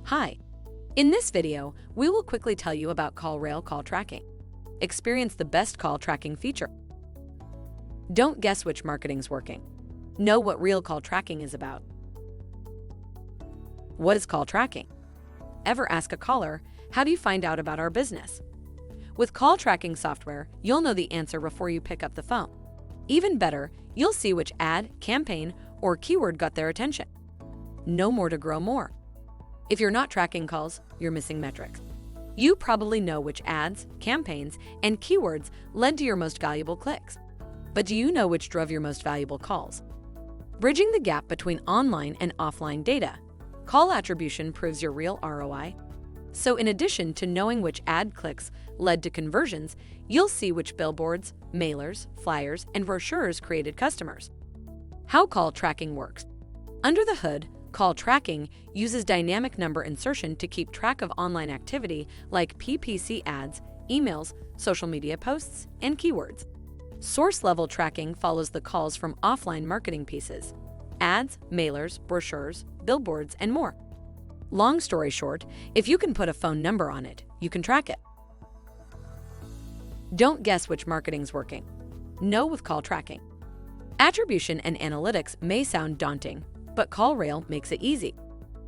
Hi. In this video, we will quickly tell you about CallRail call tracking. Experience the best call tracking feature. Don't guess which marketing's working. Know what real call tracking is about. What is call tracking? Ever ask a caller, how do you find out about our business? With call tracking software, you'll know the answer before you pick up the phone. Even better, you'll see which ad, campaign, or keyword got their attention. Know more to grow more. If you're not tracking calls, you're missing metrics. You probably know which ads, campaigns, and keywords led to your most valuable clicks. But do you know which drove your most valuable calls? Bridging the gap between online and offline data, call attribution proves your real ROI. So in addition to knowing which ad clicks led to conversions, you'll see which billboards, mailers, flyers, and brochures created customers. How call tracking works. Under the hood, call tracking uses dynamic number insertion to keep track of online activity like PPC ads, emails, social media posts, and keywords. Source-level tracking follows the calls from offline marketing pieces, ads, mailers, brochures, billboards, and more. Long story short, if you can put a phone number on it, you can track it. Don't guess which marketing's working. Know with call tracking. Attribution and analytics may sound daunting, but CallRail makes it easy.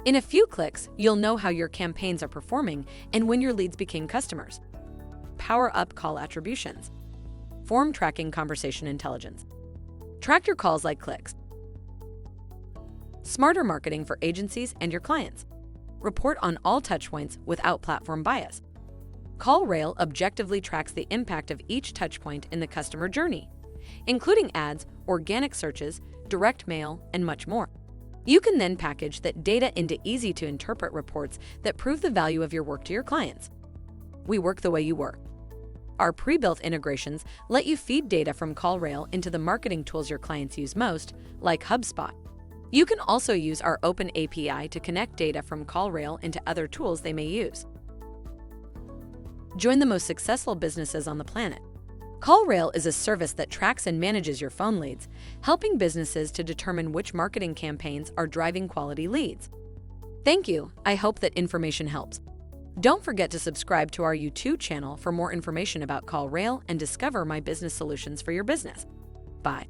In a few clicks, you'll know how your campaigns are performing and when your leads became customers. Power up call attributions. Form tracking conversation intelligence. Track your calls like clicks. Smarter marketing for agencies and your clients. Report on all touchpoints without platform bias. CallRail objectively tracks the impact of each touchpoint in the customer journey, including ads, organic searches, direct mail, and much more. You can then package that data into easy-to-interpret reports that prove the value of your work to your clients. We work the way you work. Our pre-built integrations let you feed data from CallRail into the marketing tools your clients use most, like HubSpot. You can also use our open API to connect data from CallRail into other tools they may use. Join the most successful businesses on the planet. CallRail is a service that tracks and manages your phone leads, helping businesses to determine which marketing campaigns are driving quality leads. Thank you. I hope that information helps. Don't forget to subscribe to our YouTube channel for more information about CallRail and discover my business solutions for your business. Bye.